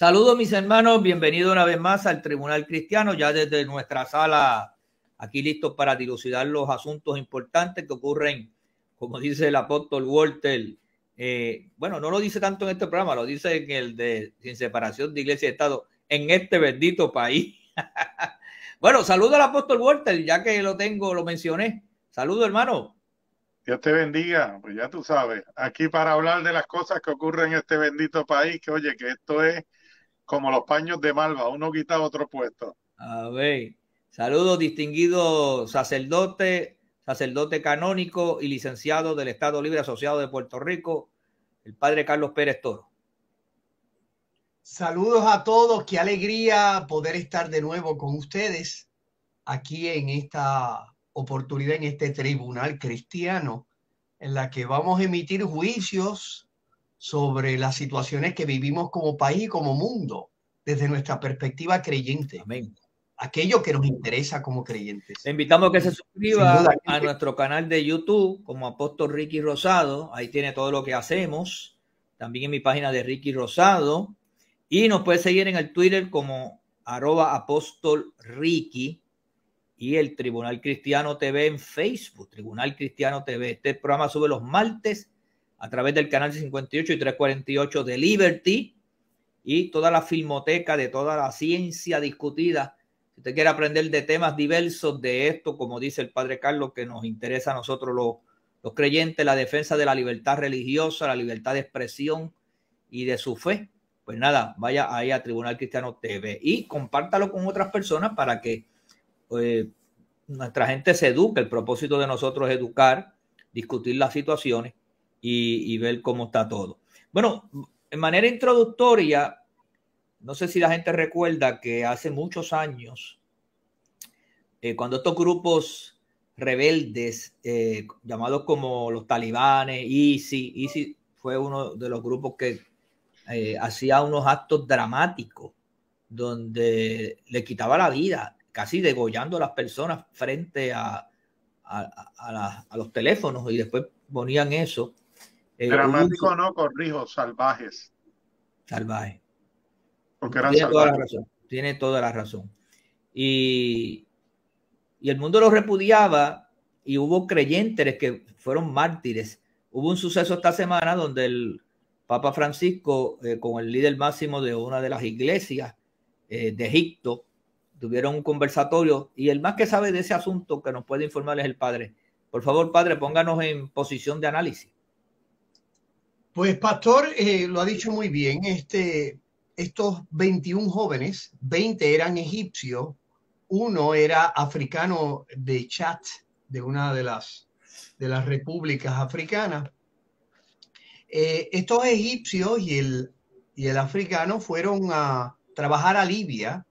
Saludos mis hermanos, bienvenidos una vez más al Tribunal Cristiano, ya desde nuestra sala, aquí listos para dilucidar los asuntos importantes que ocurren, como dice el apóstol Walter. Bueno, no lo dice tanto en este programa, lo dice en el de Sin Separación de Iglesia y Estado, en este bendito país. Bueno, saludo al apóstol Walter, ya que lo tengo, lo mencioné. Saludo, hermano. Dios te bendiga, pues ya tú sabes, aquí para hablar de las cosas que ocurren en este bendito país, que oye, que esto es como los paños de Malva, uno quita otro puesto. A ver, saludos distinguido sacerdote, sacerdote canónico y licenciado del Estado Libre Asociado de Puerto Rico, el padre Carlos Pérez Toro. Saludos a todos, qué alegría poder estar de nuevo con ustedes aquí en esta oportunidad, en este tribunal cristiano, en la que vamos a emitir juicios sobre las situaciones que vivimos como país y como mundo, desde nuestra perspectiva creyente. Amén. Aquello que nos interesa como creyentes. Le invitamos a que se Sin suscriba duda. a nuestro canal de YouTube como Apóstol Ricky Rosado. Ahí tiene todo lo que hacemos. También en mi página de Ricky Rosado. Y nos puede seguir en el Twitter como @Apóstol Ricky. Y el Tribunal Cristiano TV en Facebook, Tribunal Cristiano TV. Este programa sube los martes a través del canal 58 y 348 de Liberty y toda la filmoteca de toda la ciencia discutida. Si usted quiere aprender de temas diversos de esto, como dice el padre Carlos, que nos interesa a nosotros los creyentes, la defensa de la libertad religiosa, la libertad de expresión y de su fe, pues nada, vaya ahí a Tribunal Cristiano TV y compártalo con otras personas para que nuestra gente se eduque. El propósito de nosotros es educar, discutir las situaciones y ver cómo está todo. Bueno, en manera introductoria, no sé si la gente recuerda que hace muchos años, cuando estos grupos rebeldes, llamados como los talibanes, ISIS fue uno de los grupos que hacía unos actos dramáticos donde le quitaba la vida, casi degollando a las personas frente a los teléfonos, y después ponían eso. Dramático no, corrijo, salvajes, Salvaje. porque eran Tiene toda la salvajes. razón. Tiene toda la razón. Y el mundo lo repudiaba y hubo creyentes que fueron mártires. Hubo un suceso esta semana donde el Papa Francisco, con el líder máximo de una de las iglesias de Egipto, tuvieron un conversatorio, y el más que sabe de ese asunto que nos puede informar es el padre. Por favor, padre, pónganos en posición de análisis. Pues pastor, lo ha dicho muy bien. Estos 21 jóvenes, 20 eran egipcios, uno era africano de Chad, de una de las repúblicas africanas. Estos egipcios y el africano fueron a trabajar a Libia,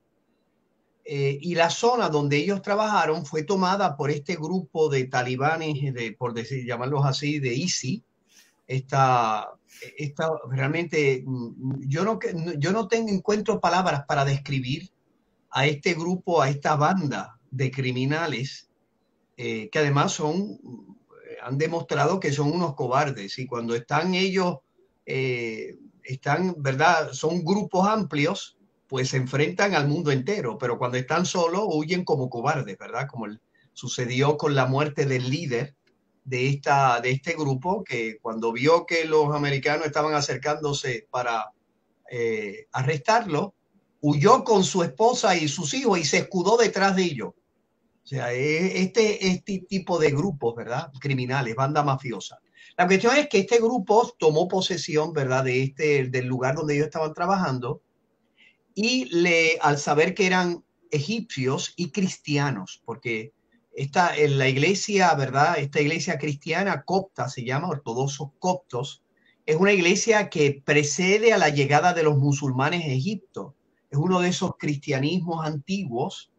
y la zona donde ellos trabajaron fue tomada por este grupo de talibanes, por decir, llamarlos así, de ISIS. Realmente yo no encuentro palabras para describir a este grupo, a esta banda de criminales, que además han demostrado que son unos cobardes, y cuando están ellos, ¿verdad? Son grupos amplios, pues se enfrentan al mundo entero, pero cuando están solos huyen como cobardes, ¿verdad? Como sucedió con la muerte del líder de este grupo, que cuando vio que los americanos estaban acercándose para arrestarlo, huyó con su esposa y sus hijos y se escudó detrás de ellos. O sea, este tipo de grupos, ¿verdad? Criminales, banda mafiosa. La cuestión es que este grupo tomó posesión, ¿verdad? Del lugar donde ellos estaban trabajando, y al saber que eran egipcios y cristianos, porque en la iglesia, ¿verdad? Esta iglesia cristiana copta, se llama ortodoxos coptos, es una iglesia que precede a la llegada de los musulmanes a Egipto. Es uno de esos cristianismos antiguos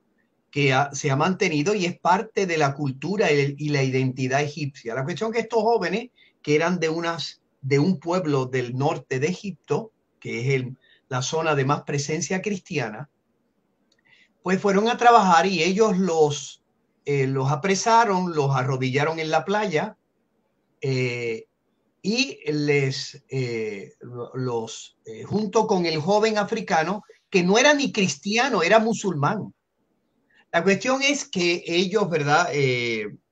que se ha mantenido y es parte de la cultura y la identidad egipcia. La cuestión es que estos jóvenes, que eran de un pueblo del norte de Egipto, que es la zona de más presencia cristiana, pues fueron a trabajar, y ellos los apresaron, los arrodillaron en la playa, y junto con el joven africano, que no era ni cristiano, era musulmán. La cuestión es que ellos, ¿verdad?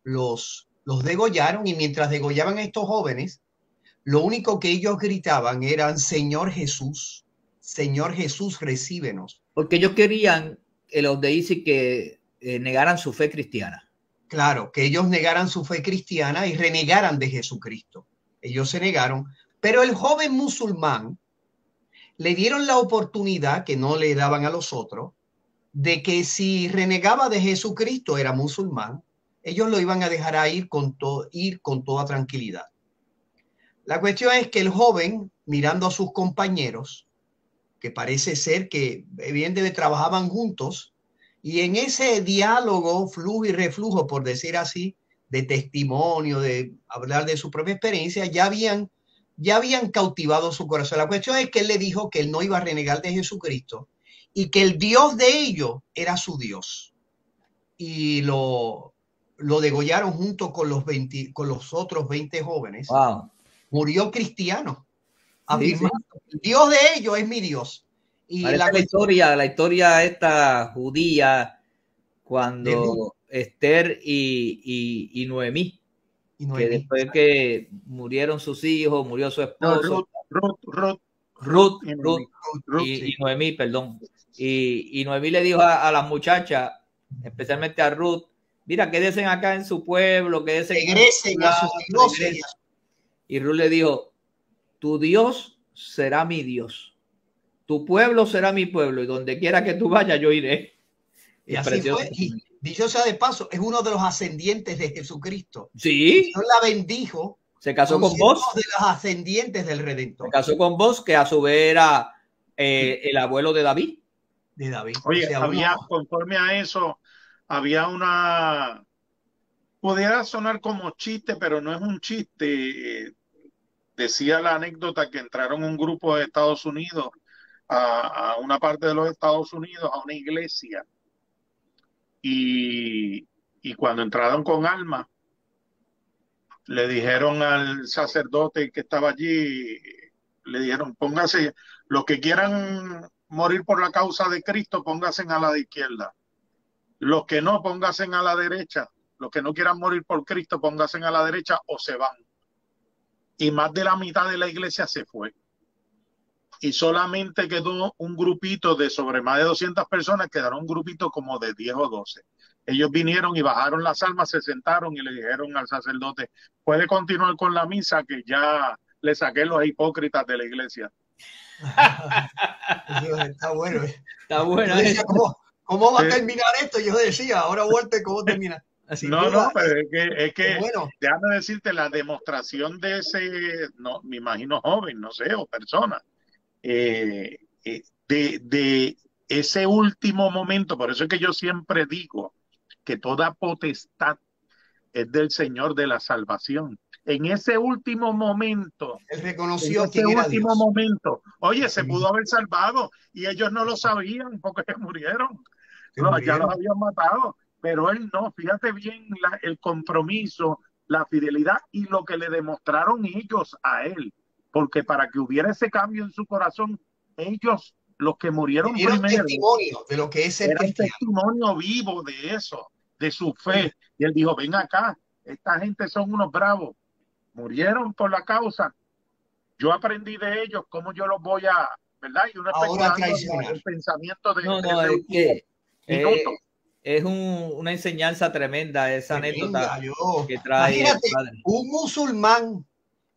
Los degollaron, y mientras degollaban a estos jóvenes, lo único que ellos gritaban eran: Señor Jesús, recíbenos. Porque ellos querían, los de ISIS, que negaran su fe cristiana. Claro, que ellos negaran su fe cristiana y renegaran de Jesucristo. Ellos se negaron, pero el joven musulmán le dieron la oportunidad, que no le daban a los otros, de que si renegaba de Jesucristo, era musulmán, ellos lo iban a dejar ir con toda tranquilidad. La cuestión es que el joven, mirando a sus compañeros, que parece ser que evidentemente trabajaban juntos, y en ese diálogo, flujo y reflujo, por decir así, de testimonio, de hablar de su propia experiencia, ya habían cautivado su corazón. La cuestión es que él le dijo que él no iba a renegar de Jesucristo y que el Dios de ellos era su Dios. Y lo degollaron junto con los otros 20 jóvenes. Wow. Murió cristiano, Sí, sí. El Dios de ellos es mi Dios. Y la historia esta judía, cuando Esther y Noemí, que después que murieron sus hijos, murió su esposo, Ruth y Noemí, perdón. Y Noemí le dijo a las muchachas, especialmente a Ruth: mira, quédense acá en su pueblo, regresen a sus dioses. Y Ruth le dijo: tu Dios será mi Dios, tu pueblo será mi pueblo, y donde quiera que tú vayas, yo iré. Y así fue. Y dicho sea de paso, es uno de los ascendientes de Jesucristo. Sí. Dios la bendijo. Se casó con vos. De los ascendientes del Redentor. Se casó con vos, que a su vez era el abuelo de David. De David. Oye, o sea, conforme a eso, había una... Pudiera sonar como chiste, pero no es un chiste. Decía la anécdota que entraron un grupo de Estados Unidos a una parte de los Estados Unidos, a una iglesia, y cuando entraron con armas, le dijeron al sacerdote que estaba allí, le dijeron: póngase, los que quieran morir por la causa de Cristo, pónganse a la de izquierda, los que no, pónganse a la derecha, los que no quieran morir por Cristo, pónganse a la derecha o se van. Y más de la mitad de la iglesia se fue. Y solamente quedó un grupito de sobre más de 200 personas, quedaron un grupito como de 10 o 12. Ellos vinieron y bajaron las armas, se sentaron y le dijeron al sacerdote: puede continuar con la misa, que ya le saqué los hipócritas de la iglesia. Está bueno. Está bueno. ¿Cómo va a terminar esto? Yo decía, ahora Walter, ¿cómo termina? No, pero es que bueno. Déjame decirte, la demostración de ese, no, me imagino joven, no sé, o persona, de ese último momento. Por eso es que yo siempre digo que toda potestad es del Señor de la salvación. En ese último momento, él reconoció que era Dios. Oye, se pudo haber salvado y ellos no lo sabían porque murieron. Ya los habían matado, pero él no. Fíjate bien el compromiso, la fidelidad y lo que le demostraron ellos a él, porque para que hubiera ese cambio en su corazón, ellos, los que murieron primero, testimonio de lo que es el testimonio vivo de eso, de su fe. Y él dijo: ven acá, esta gente son unos bravos, murieron por la causa, yo aprendí de ellos, cómo yo los voy a, ¿verdad? Y uno especulando el pensamiento de... No, es que es una enseñanza tremenda esa anécdota que trae. Imagínate, un musulmán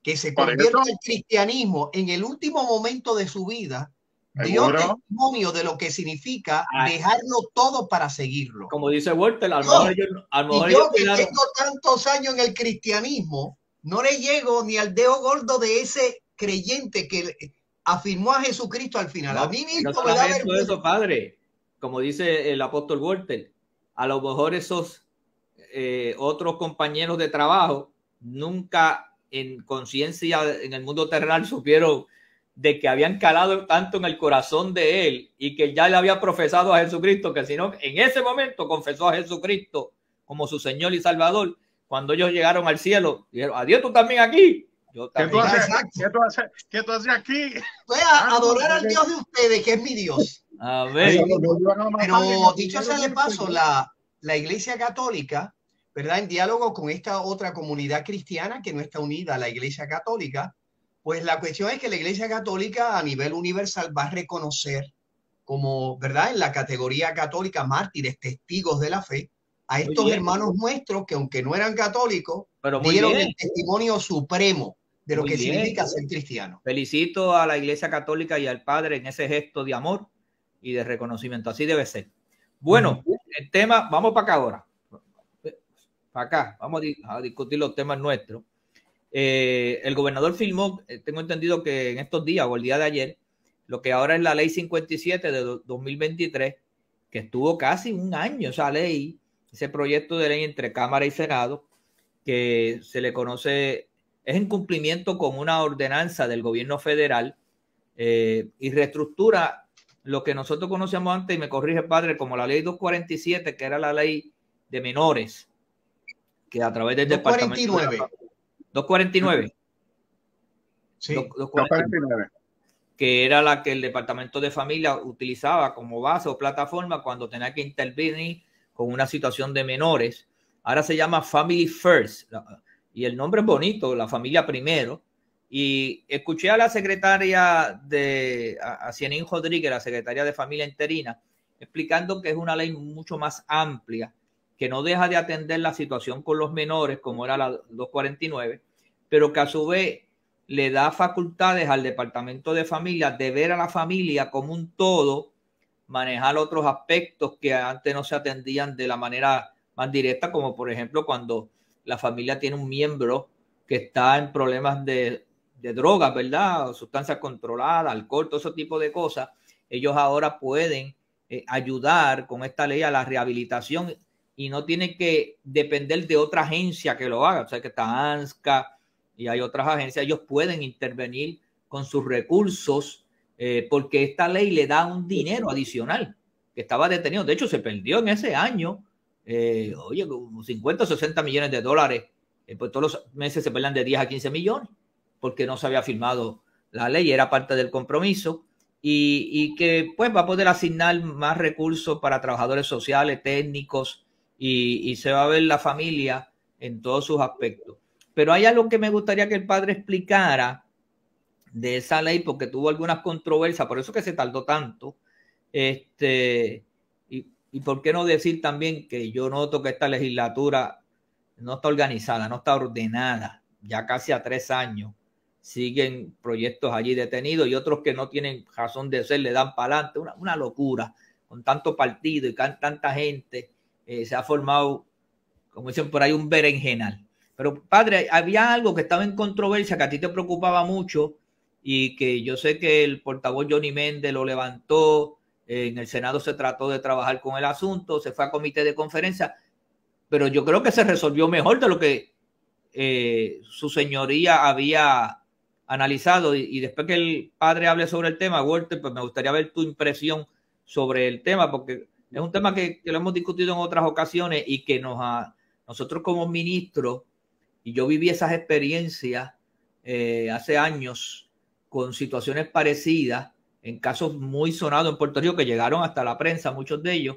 que se convierte al cristianismo en el último momento de su vida, dio testimonio de lo que significa dejarlo todo para seguirlo. Como dice Walter, a lo mejor yo que tengo tantos años en el cristianismo, no le llego ni al dedo gordo de ese creyente que afirmó a Jesucristo al final. A mí mismo me da vergüenza. Eso, padre, como dice el apóstol Walter, a lo mejor esos otros compañeros de trabajo nunca en conciencia en el mundo terrenal supieron de que habían calado tanto en el corazón de él y que ya le había profesado a Jesucristo, que sino en ese momento confesó a Jesucristo como su Señor y Salvador. Cuando ellos llegaron al cielo, dijeron: adiós, tú también aquí. Yo ¿Qué tú también. haces? ¿Qué tú haces aquí? Voy a adorar al Dios de ustedes, que es mi Dios. A ver. Pero dicho sea de paso, la Iglesia Católica, ¿verdad? En diálogo con esta otra comunidad cristiana que no está unida a la Iglesia Católica, pues la cuestión es que la Iglesia Católica a nivel universal va a reconocer como, ¿verdad? En la categoría católica, mártires, testigos de la fe, a estos hermanos nuestros que aunque no eran católicos, pero dieron el testimonio supremo de lo que significa ser cristiano. Felicito a la Iglesia Católica y al Padre en ese gesto de amor y de reconocimiento. Así debe ser. Bueno, el tema, vamos para acá ahora. Para acá, vamos a discutir los temas nuestros. El gobernador firmó, tengo entendido que en estos días o el día de ayer, lo que ahora es la ley 57 de 2023, que estuvo casi un año esa ley, ese proyecto de ley entre Cámara y Senado, que se le conoce, es en cumplimiento con una ordenanza del gobierno federal y reestructura lo que nosotros conocíamos antes, y me corrige padre, como la ley 247, que era la ley de menores, que a través del 249. 249. Sí. 249. Que era la que el Departamento de Familia utilizaba como base o plataforma cuando tenía que intervenir con una situación de menores. Ahora se llama Family First y el nombre es bonito, la familia primero. Y escuché a la secretaria a Cienín Rodríguez, la secretaria de Familia interina, explicando que es una ley mucho más amplia, que no deja de atender la situación con los menores, como era la 249, pero que a su vez le da facultades al Departamento de Familia de ver a la familia como un todo, manejar otros aspectos que antes no se atendían de la manera más directa, como por ejemplo cuando la familia tiene un miembro que está en problemas de drogas, ¿verdad? Sustancias controladas, alcohol, todo ese tipo de cosas. Ellos ahora pueden ayudar con esta ley a la rehabilitación y no tienen que depender de otra agencia que lo haga. O sea, que está ANSCA y hay otras agencias, ellos pueden intervenir con sus recursos porque esta ley le da un dinero adicional que estaba detenido. De hecho, se perdió en ese año, como 50 o 60 millones de dólares. Pues todos los meses se perdían de 10 a 15 millones porque no se había firmado la ley, era parte del compromiso. Y que pues va a poder asignar más recursos para trabajadores sociales, técnicos, y se va a ver la familia en todos sus aspectos. Pero hay algo que me gustaría que el padre explicara de esa ley, porque tuvo algunas controversias, por eso que se tardó tanto. Y por qué no decir también que yo noto que esta legislatura no está organizada, no está ordenada, ya casi a 3 años. Siguen proyectos allí detenidos y otros que no tienen razón de ser, le dan para adelante. Una locura, con tanto partido y tanta gente, se ha formado, como dicen por ahí, un berenjenal. Pero padre, había algo que estaba en controversia que a ti te preocupaba mucho y que yo sé que el portavoz Johnny Méndez lo levantó, en el Senado se trató de trabajar con el asunto, se fue a comité de conferencia, pero yo creo que se resolvió mejor de lo que su señoría había analizado. Y después que el padre hable sobre el tema, Walter, pues me gustaría ver tu impresión sobre el tema, porque es un tema que lo hemos discutido en otras ocasiones y que nosotros como ministros, y yo viví esas experiencias hace años con situaciones parecidas, en casos muy sonados en Puerto Rico que llegaron hasta la prensa, muchos de ellos,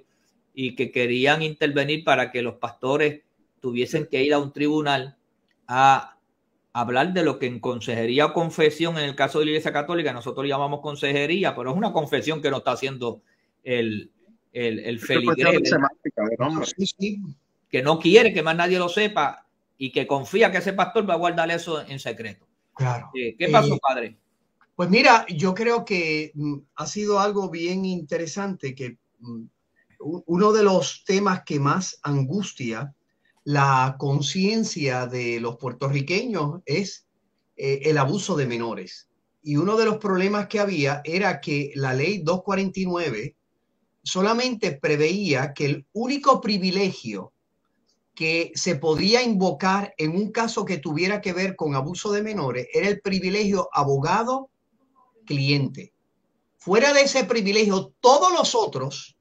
y que querían intervenir para que los pastores tuviesen que ir a un tribunal a hablar de lo que en consejería o confesión, en el caso de la Iglesia Católica, nosotros le llamamos consejería, pero es una confesión que no está haciendo el feligrés, que no quiere que más nadie lo sepa y que confía que ese pastor va a guardar eso en secreto. Claro. ¿Qué pasó, padre? Pues mira, yo creo que ha sido algo bien interesante, que uno de los temas que más angustia la conciencia de los puertorriqueños es el abuso de menores. Y uno de los problemas que había era que la ley 249 solamente preveía que el único privilegio que se podía invocar en un caso que tuviera que ver con abuso de menores era el privilegio abogado-cliente. Fuera de ese privilegio, todos los otros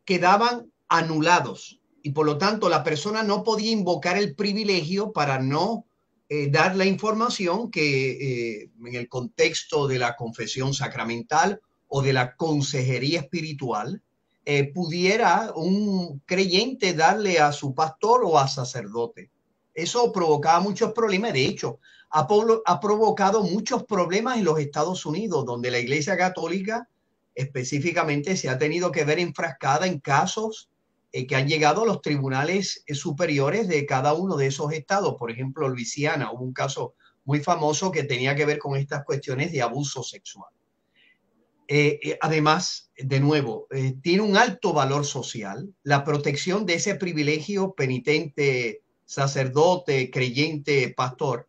quedaban anulados y por lo tanto la persona no podía invocar el privilegio para no dar la información que en el contexto de la confesión sacramental o de la consejería espiritual, pudiera un creyente darle a su pastor o a sacerdote. Eso provocaba muchos problemas. De hecho, ha provocado muchos problemas en los Estados Unidos, donde la Iglesia Católica específicamente se ha tenido que ver enfrascada en casos que han llegado a los tribunales superiores de cada uno de esos estados. Por ejemplo, Luisiana, hubo un caso muy famoso que tenía que ver con estas cuestiones de abuso sexual. Además, de nuevo, tiene un alto valor social la protección de ese privilegio penitente, sacerdote, creyente, pastor,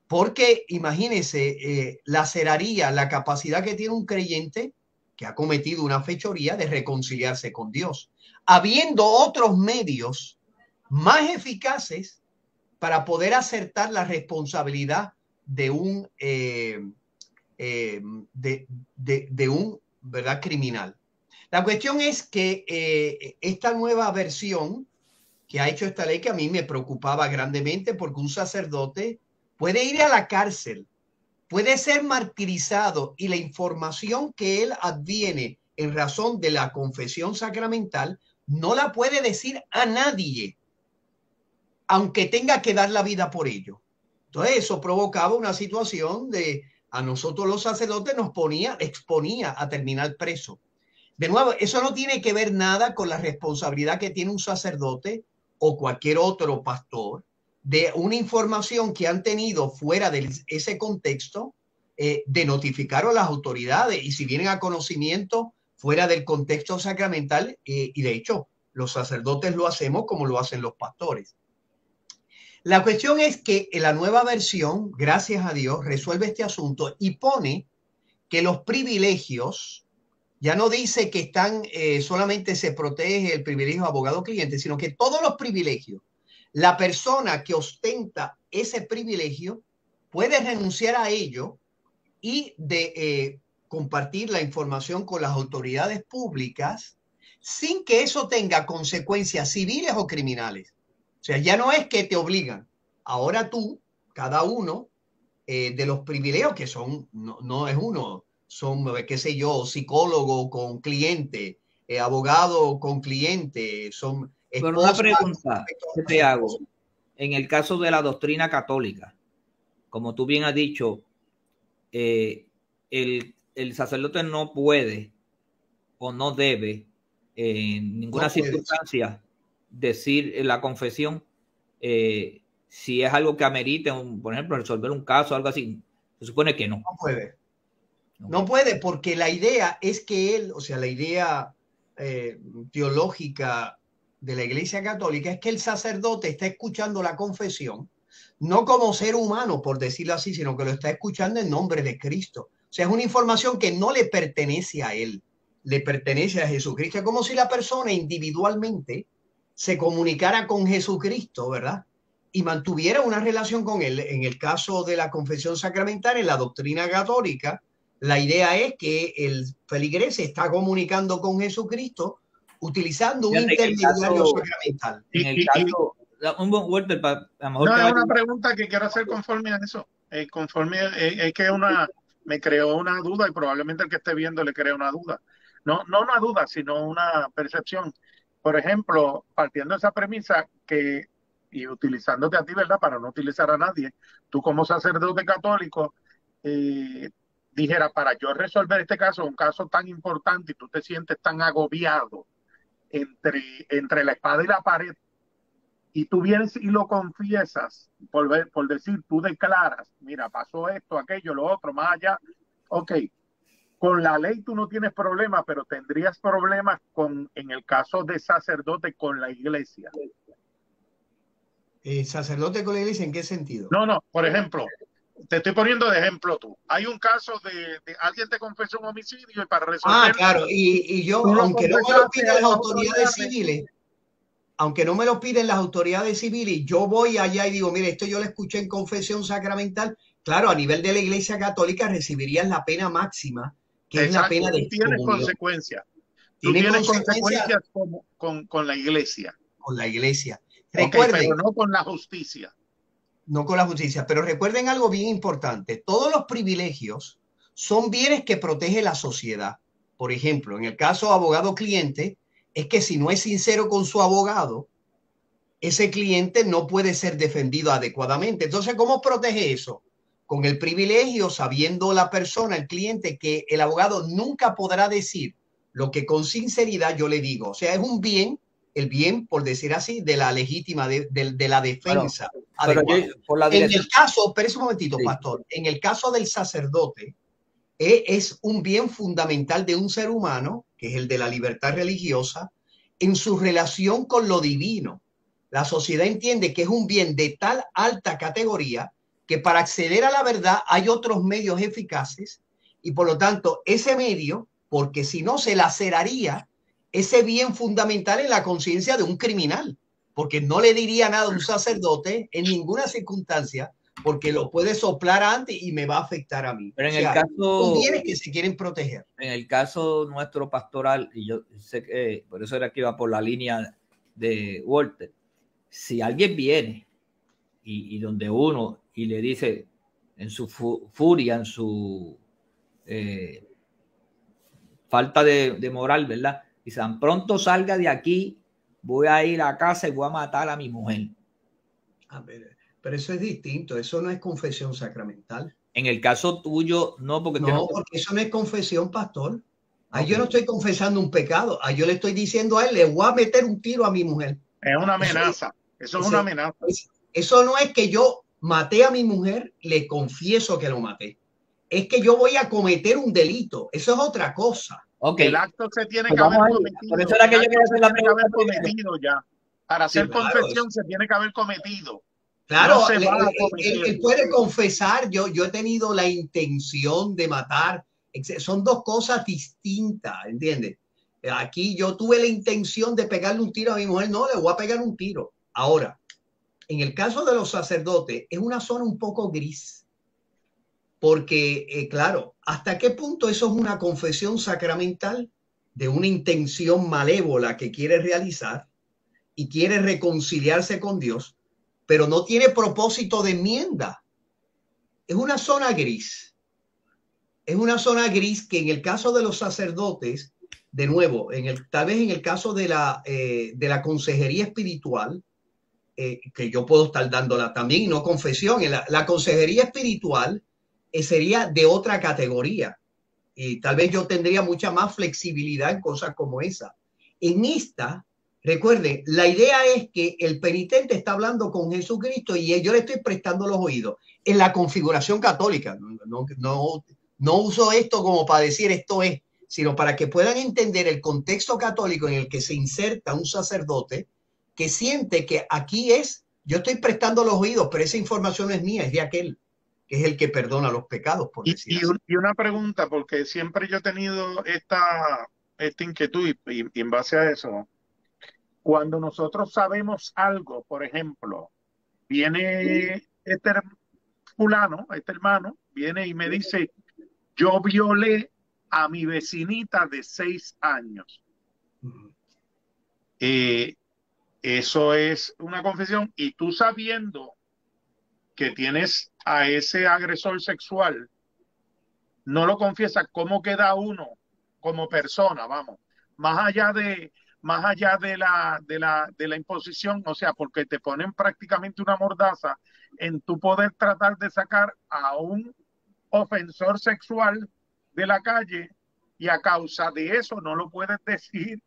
porque imagínense, laceraría la capacidad que tiene un creyente que ha cometido una fechoría de reconciliarse con Dios, habiendo otros medios más eficaces para poder acertar la responsabilidad de un ¿verdad? Criminal. La cuestión es que esta nueva versión que ha hecho esta ley, que a mí me preocupaba grandemente, porque un sacerdote puede ir a la cárcel, puede ser martirizado, y la información que él adviene en razón de la confesión sacramental no la puede decir a nadie, aunque tenga que dar la vida por ello. Entonces eso provocaba una situación de a nosotros los sacerdotes nos exponía a terminar preso. De nuevo, eso no tiene que ver nada con la responsabilidad que tiene un sacerdote o cualquier otro pastor de una información que han tenido fuera de ese contexto, de notificar a las autoridades, y si vienen a conocimiento fuera del contexto sacramental, y de hecho los sacerdotes lo hacemos como lo hacen los pastores. La cuestión es que la nueva versión, gracias a Dios, resuelve este asunto y pone que los privilegios, ya no dice que están, solamente se protege el privilegio abogado-cliente, sino que todos los privilegios, la persona que ostenta ese privilegio puede renunciar a ello y de compartir la información con las autoridades públicas sin que eso tenga consecuencias civiles o criminales. O sea, ya no es que te obligan. Ahora tú, cada uno de los privilegios que son, no es uno, son, qué sé yo, psicólogo con cliente, abogado con cliente, son esposa. Pero una pregunta que te hago. En el caso de la doctrina católica, como tú bien has dicho, el sacerdote no puede o no debe en ninguna circunstancia decir en la confesión si es algo que amerite, por ejemplo, resolver un caso o algo así. Se supone que no. No puede. No puede, porque la idea es que él, o sea, la idea teológica de la Iglesia Católica es que el sacerdote está escuchando la confesión no como ser humano, por decirlo así, sino que lo está escuchando en nombre de Cristo. O sea, es una información que no le pertenece a él, le pertenece a Jesucristo. Es como si la persona individualmente se comunicara con Jesucristo, ¿verdad? Y mantuviera una relación con él. En el caso de la confesión sacramental, en la doctrina católica, la idea es que el feligrés está comunicando con Jesucristo utilizando un intermediario sacramental. En el caso, Walter, a lo mejor no, es una pregunta que quiero hacer conforme a eso. Es que me creó una duda, y probablemente el que esté viendo le crea una duda. No una duda, sino una percepción. Por ejemplo, partiendo de esa premisa y utilizándote a ti, ¿verdad? Para no utilizar a nadie, tú como sacerdote católico, dijera, para yo resolver este caso, un caso tan importante, y tú te sientes tan agobiado entre la espada y la pared, y tú vienes y lo confiesas, por decir, tú declaras, mira, pasó esto, aquello, lo otro, más allá, ok, con la ley tú no tienes problemas, pero tendrías problemas en el caso de sacerdote con la iglesia. ¿Sacerdote con la iglesia en qué sentido? No, por ejemplo, te estoy poniendo de ejemplo tú. Hay un caso de alguien te confesó un homicidio y para resolverlo... claro, y yo, aunque no me lo piden las autoridades civiles, yo voy allá y digo, mire, esto yo lo escuché en confesión sacramental. Claro, a nivel de la Iglesia Católica recibirías la pena máxima, que es la pena de excomunión. Tienes consecuencias. Tú tienes consecuencias con la Iglesia. Con la Iglesia. Recuerde, pero no con la justicia. no con la justicia. Pero recuerden algo bien importante. Todos los privilegios son bienes que protege la sociedad. Por ejemplo, en el caso abogado-cliente, es que si no es sincero con su abogado, ese cliente no puede ser defendido adecuadamente. Entonces, ¿cómo protege eso? Con el privilegio, sabiendo la persona, el cliente, que el abogado nunca podrá decir lo que con sinceridad yo le digo. O sea, es un bien, el bien, por decir así, de la legítima, de la defensa. Pero por la en el caso, espérese un momentito, sí, pastor, en el caso del sacerdote, es un bien fundamental de un ser humano, que es el de la libertad religiosa, en su relación con lo divino. La sociedad entiende que es un bien de tal alta categoría que para acceder a la verdad hay otros medios eficaces y por lo tanto ese medio, porque si no se laceraría ese bien fundamental en la conciencia de un criminal, porque no le diría nada a un sacerdote en ninguna circunstancia, porque lo puede soplar antes y me va a afectar a mí. Pero en el caso, son bienes que se quieren proteger. En el caso nuestro pastoral, y yo sé que por eso era que iba por la línea de Walter, si alguien viene y donde uno y le dice en su furia, en su falta de moral, ¿verdad? Y tan pronto salga de aquí, voy a ir a casa y voy a matar a mi mujer. A ver, pero eso es distinto, eso no es confesión sacramental. En el caso tuyo, no, porque porque eso no es confesión, pastor. Ahí yo no estoy confesando un pecado, ahí yo le estoy diciendo a él, le voy a meter un tiro a mi mujer. Es una amenaza, eso es una amenaza. Eso no es que yo maté a mi mujer, le confieso que lo maté. Es que yo voy a cometer un delito, eso es otra cosa. Okay. El acto se tiene que haber cometido. Por eso era que yo quería hacer la pregunta cometido ya. Para hacer confesión se tiene que haber cometido. Claro, no él puede confesar, yo he tenido la intención de matar. Son dos cosas distintas, ¿entiendes? Aquí yo tuve la intención de pegarle un tiro a mi mujer, no, le voy a pegar un tiro. Ahora, en el caso de los sacerdotes, es una zona un poco gris. Porque, claro, ¿hasta qué punto eso es una confesión sacramental de una intención malévola que quiere realizar y quiere reconciliarse con Dios, pero no tiene propósito de enmienda? Es una zona gris. Es una zona gris que en el caso de los sacerdotes, de nuevo, tal vez en el caso de la consejería espiritual, que yo puedo estar dándola también, y no confesión, la consejería espiritual sería de otra categoría y tal vez yo tendría mucha más flexibilidad en cosas como esa. En esta, recuerde, la idea es que el penitente está hablando con Jesucristo y yo le estoy prestando los oídos. En la configuración católica, no uso esto como para decir esto es, sino para que puedan entender el contexto católico en el que se inserta un sacerdote que siente que aquí yo estoy prestando los oídos, pero esa información no es mía, es de aquel que es el que perdona los pecados, por decir así. Y una pregunta, porque siempre yo he tenido esta inquietud y en base a eso, cuando nosotros sabemos algo, por ejemplo, viene este fulano, este hermano, viene y me dice, yo violé a mi vecinita de 6 años. Eso es una confesión y tú sabiendo que tienes a ese agresor sexual, no lo confiesa, ¿cómo queda uno como persona? Vamos, más allá de la imposición, o sea, porque te ponen prácticamente una mordaza en tu poder tratar de sacar a un ofensor sexual de la calle y a causa de eso no lo puedes decir.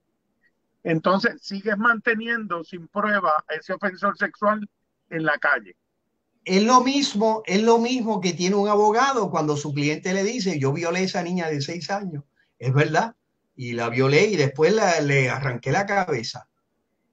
Entonces sigues manteniendo sin prueba a ese ofensor sexual en la calle. Es lo mismo que tiene un abogado cuando su cliente le dice, yo violé a esa niña de 6 años. Es verdad. Y la violé y después le arranqué la cabeza.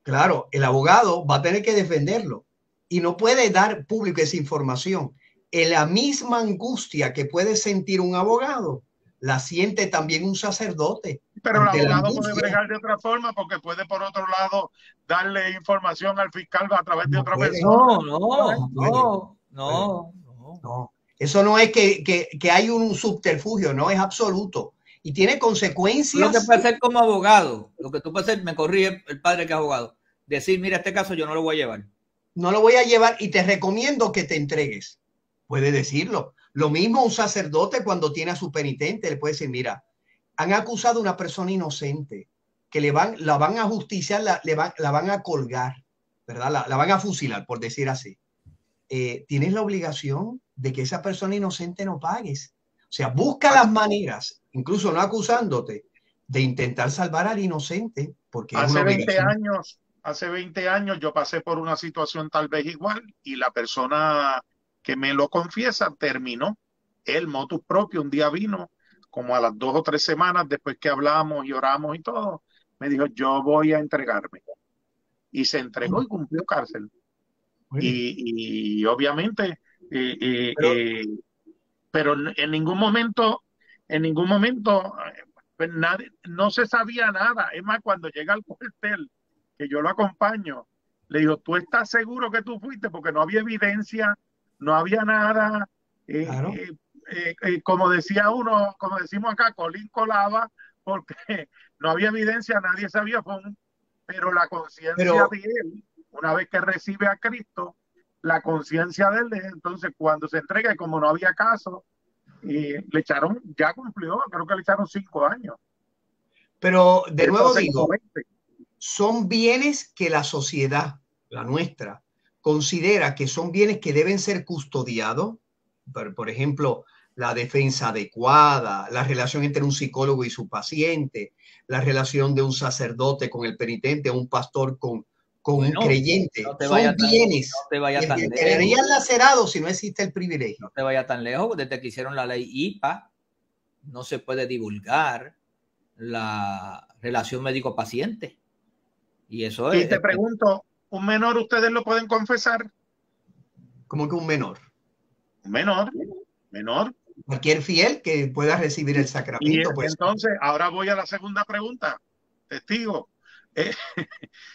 Claro, el abogado va a tener que defenderlo y no puede dar público esa información. En la misma angustia que puede sentir un abogado, la siente también un sacerdote. Pero el abogado puede bregar de otra forma porque puede, por otro lado, darle información al fiscal a través de otra persona. No. Eso no es que hay un subterfugio, no es absoluto. Y tiene consecuencias. Lo que puede ser como abogado, lo que tú puedes hacer, me corrige el padre que es abogado, decir, mira, este caso yo no lo voy a llevar. no lo voy a llevar y te recomiendo que te entregues. Puede decirlo. Lo mismo un sacerdote cuando tiene a su penitente, le puede decir, mira, han acusado a una persona inocente, que la van a justiciar, la van a colgar, ¿verdad? La van a fusilar, por decir así. Tienes la obligación de que esa persona inocente no pagues. O sea, busca las maneras, incluso no acusándote, de intentar salvar al inocente, porque es una obligación. Hace 20 años yo pasé por una situación tal vez igual y la persona que me lo confiesa terminó. El motus propio un día vino, como a las 2 o 3 semanas después que hablamos y oramos y todo, me dijo, yo voy a entregarme. Y se entregó y cumplió cárcel. Y obviamente, pero en ningún momento, pues no se sabía nada. Es más, cuando llega al cuartel, que yo lo acompaño, le digo, ¿tú estás seguro que tú fuiste? Porque no había evidencia, no había nada. Claro. Como decía uno, como decimos acá, colín colaba, porque no había evidencia, nadie sabía, pero la conciencia de él, una vez que recibe a Cristo, la conciencia de él, entonces cuando se entrega, y como no había caso, le echaron, ya cumplió, creo que le echaron 5 años. Pero de nuevo digo, son bienes que la sociedad, la nuestra, considera que son bienes que deben ser custodiados. Por ejemplo, la defensa adecuada, la relación entre un psicólogo y su paciente, la relación de un sacerdote con el penitente, un pastor con un creyente. No son bienes que quedarían lacerados si no existe el privilegio. No te vaya tan lejos, desde que hicieron la ley IPA, no se puede divulgar la relación médico-paciente. Y eso es. Y te pregunto, ¿un menor ustedes lo pueden confesar? ¿Cómo que un menor? Un menor. Cualquier fiel que pueda recibir el sacramento. Y pues, entonces, ahora voy a la segunda pregunta. Testigo,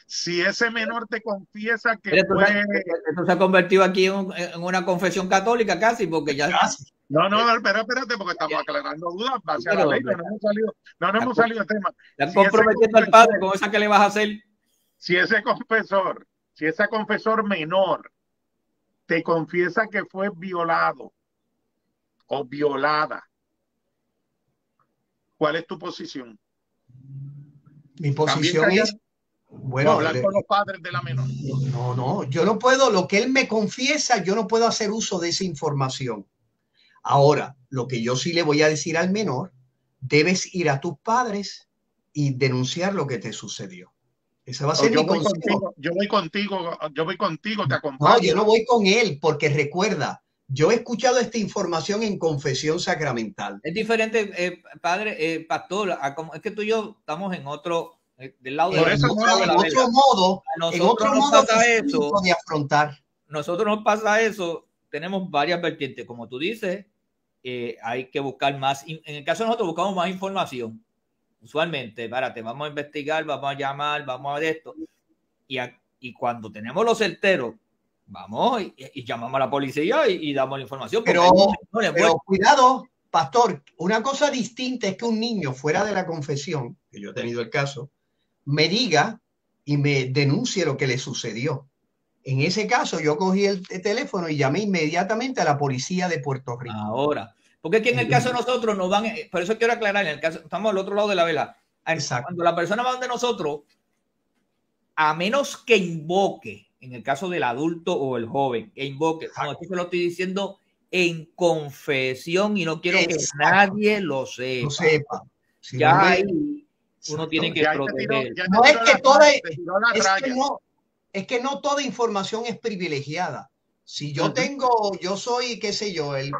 si ese menor te confiesa que fue... Esto se ha convertido aquí en una confesión católica casi, porque ya... No, pero espérate, porque estamos aclarando dudas base a la ley, no hemos salido del tema. Están comprometiendo al padre con esa que le vas a hacer. Si ese confesor menor te confiesa que fue violado o violada, ¿cuál es tu posición? Mi posición es, bueno, hablar con los padres de la menor. No, yo no puedo, lo que él me confiesa, yo no puedo hacer uso de esa información. Ahora, lo que yo sí le voy a decir al menor, debes ir a tus padres y denunciar lo que te sucedió. Ese va a ser mi consejo. Yo voy contigo, te acompaño. No, yo no voy con él, porque recuerda, yo he escuchado esta información en confesión sacramental. Es diferente, padre, pastor, es que tú y yo estamos en otro, del lado de otro modo de afrontar. Nosotros nos pasa eso, tenemos varias vertientes, como tú dices, hay que buscar más, en el caso de nosotros buscamos más información, usualmente, párate, vamos a investigar, vamos a llamar, vamos a ver esto, y cuando tenemos los certeros, vamos y llamamos a la policía y damos la información. Pero cuidado, pastor, una cosa distinta es que un niño fuera de la confesión, que yo he tenido el caso, me diga y me denuncie lo que le sucedió. En ese caso, yo cogí el teléfono y llamé inmediatamente a la policía de Puerto Rico. Ahora, porque aquí en el caso de nosotros nos van, por eso quiero aclarar, en el caso, estamos al otro lado de la vela. Cuando la persona va donde nosotros, a menos que invoque, en el caso del adulto o el joven, que invoque, no, esto se lo estoy diciendo en confesión y no quiero que nadie lo sepa. Si ya ahí uno tiene que proteger. No es que es que no toda información es privilegiada. Si yo yo soy, qué sé yo, el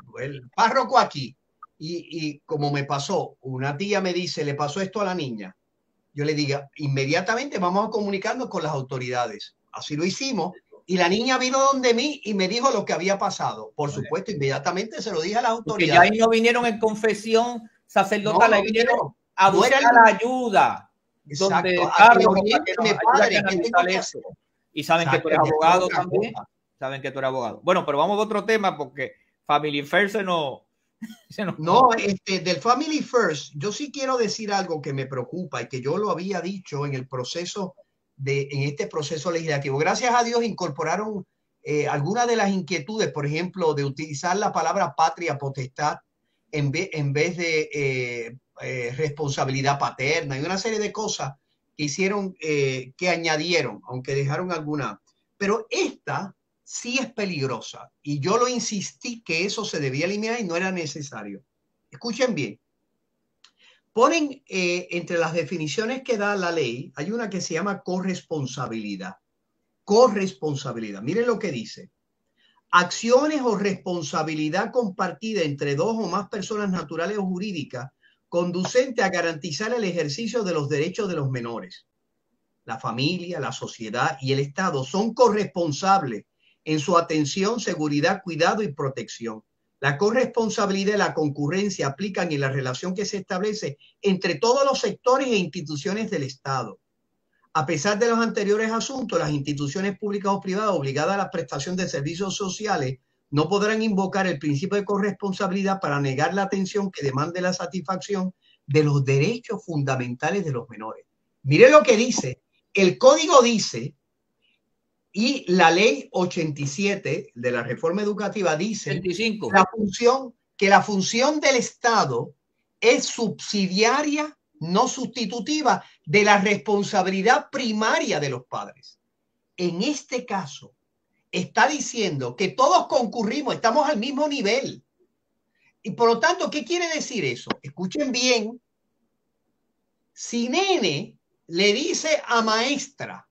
párroco aquí, y como me pasó, una tía me dice, le pasó esto a la niña, yo le diga, inmediatamente vamos a comunicarnos con las autoridades. Así lo hicimos, y la niña vino donde mí y me dijo lo que había pasado. Por supuesto, inmediatamente se lo dije a las autoridades. Porque ya ahí no vinieron en confesión sacerdotal, no vinieron a buscar la ayuda. Exacto, y saben que tú eres abogado también. Saben que tú eres abogado. Bueno, pero vamos a otro tema porque Family First no, del Family First, yo sí quiero decir algo que me preocupa y que yo lo había dicho en el proceso en este proceso legislativo. Gracias a Dios incorporaron algunas de las inquietudes, por ejemplo, de utilizar la palabra patria potestad en vez de responsabilidad paterna, y una serie de cosas que hicieron, que añadieron, aunque dejaron alguna. Pero esta sí es peligrosa, y yo lo insistí que eso se debía eliminar y no era necesario. Escuchen bien. Ponen entre las definiciones que da la ley, hay una que se llama corresponsabilidad. Corresponsabilidad. Miren lo que dice. Acciones o responsabilidad compartida entre dos o más personas naturales o jurídicas conducente a garantizar el ejercicio de los derechos de los menores. La familia, la sociedad y el Estado son corresponsables en su atención, seguridad, cuidado y protección. La corresponsabilidad y la concurrencia aplican en la relación que se establece entre todos los sectores e instituciones del Estado. A pesar de los anteriores asuntos, las instituciones públicas o privadas obligadas a la prestación de servicios sociales no podrán invocar el principio de corresponsabilidad para negar la atención que demande la satisfacción de los derechos fundamentales de los menores. Mire lo que dice. El código dice, y la ley 87 de la reforma educativa dice 25. que la función del Estado es subsidiaria, no sustitutiva, de la responsabilidad primaria de los padres. En este caso, está diciendo que todos concurrimos, estamos al mismo nivel. Y por lo tanto, ¿qué quiere decir eso? Escuchen bien. Si nene le dice a maestra,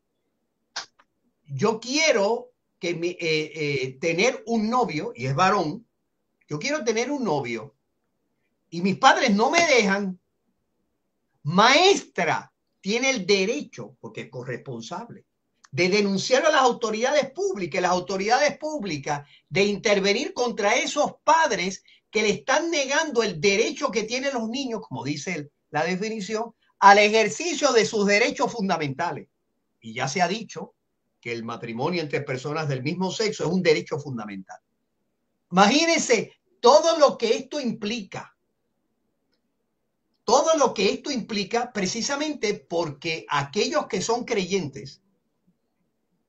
yo quiero que tener un novio, y es varón, yo quiero tener un novio, y mis padres no me dejan, maestra tiene el derecho, porque es corresponsable, de denunciar a las autoridades públicas, de intervenir contra esos padres que le están negando el derecho que tienen los niños, como dice la definición, al ejercicio de sus derechos fundamentales. Y ya se ha dicho que el matrimonio entre personas del mismo sexo es un derecho fundamental. Imagínense todo lo que esto implica. Todo lo que esto implica precisamente porque aquellos que son creyentes,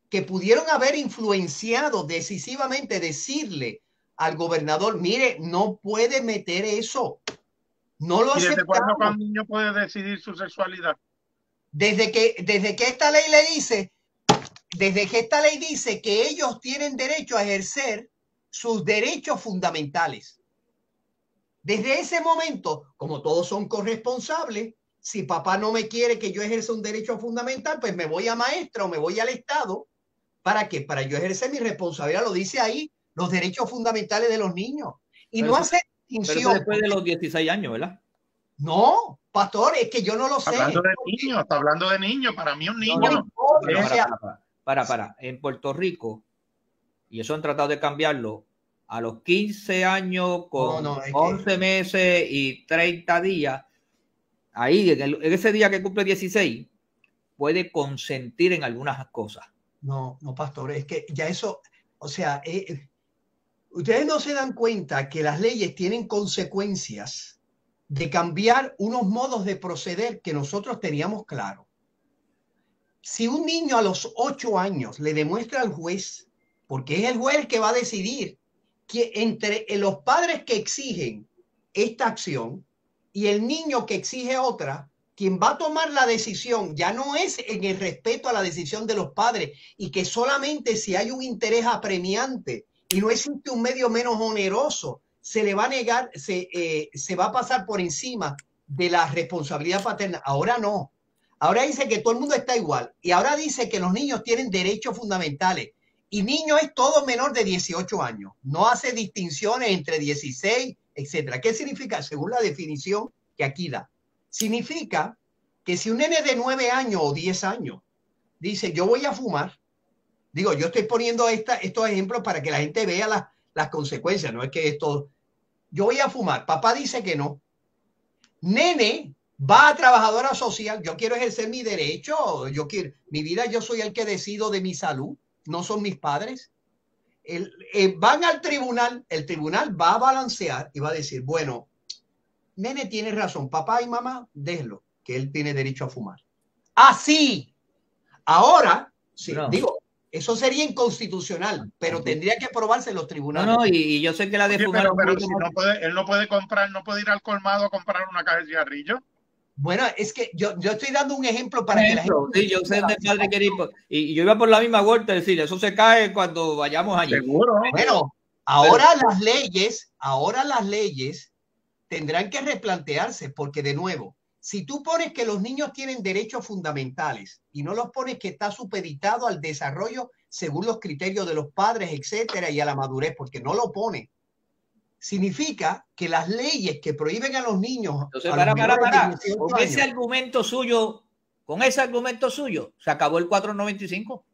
que pudieron haber influenciado decisivamente, decirle al gobernador, mire, no puede meter eso. No lo aceptamos. ¿Y desde cuándo un niño puede decidir su sexualidad? Desde que esta ley le dice, desde que esta ley dice que ellos tienen derecho a ejercer sus derechos fundamentales. Desde ese momento, como todos son corresponsables, si papá no me quiere que yo ejerza un derecho fundamental, pues me voy a maestra o me voy al Estado. ¿Para qué? Para yo ejercer mi responsabilidad. Lo dice ahí, los derechos fundamentales de los niños. Y pero no hace distinción. Pero después de los 16 años, ¿verdad? No, pastor, es que yo no lo sé. Está hablando de niños, para mí un niño. Para. En Puerto Rico, y eso han tratado de cambiarlo, a los 15 años con 11 meses y 30 días, ahí en ese día que cumple 16, puede consentir en algunas cosas. No, pastor, es que ya eso, o sea, ustedes no se dan cuenta que las leyes tienen consecuencias de cambiar unos modos de proceder que nosotros teníamos claro. Si un niño a los 8 años le demuestra al juez, porque es el juez el que va a decidir, que entre los padres que exigen esta acción y el niño que exige otra, quien va a tomar la decisión ya no es en el respeto a la decisión de los padres, y que solamente si hay un interés apremiante y no existe un medio menos oneroso, se le va a negar, se va a pasar por encima de la responsabilidad paterna. Ahora no. Ahora dice que todo el mundo está igual, y ahora dice que los niños tienen derechos fundamentales, y niño es todo menor de 18 años. No hace distinciones entre 16, etcétera. ¿Qué significa? Según la definición que aquí da. Significa que si un nene de 9 años o 10 años dice, yo voy a fumar, digo, yo estoy poniendo estos ejemplos para que la gente vea las consecuencias, no es que esto, yo voy a fumar, papá dice que no. Nene va a trabajadora social, yo quiero ejercer mi derecho, mi vida, yo soy el que decido de mi salud, no son mis padres. Van al tribunal, el tribunal va a balancear y va a decir, bueno, nene tiene razón, papá y mamá, déjenlo, que él tiene derecho a fumar. Así Ahora, sí, No. digo, eso sería inconstitucional, pero tendría que aprobarse en los tribunales. No, y yo sé que la de Oye, fumar es un pero poquito si más- no puede, él no puede comprar, no puede ir al colmado a comprar una caja de cigarrillos. Bueno, es que yo estoy dando un ejemplo para que la gente... Sí, yo sé dónde el padre quería ir, y yo iba por la misma vuelta, es decir, eso se cae cuando vayamos allí. Seguro. Bueno, ahora las leyes tendrán que replantearse, porque de nuevo, si tú pones que los niños tienen derechos fundamentales y no los pones que está supeditado al desarrollo según los criterios de los padres, etcétera, y a la madurez, porque no lo pone, significa que las leyes que prohíben a los niños, Entonces, a los menores de 18 con ese años, argumento suyo, se acabó el 495.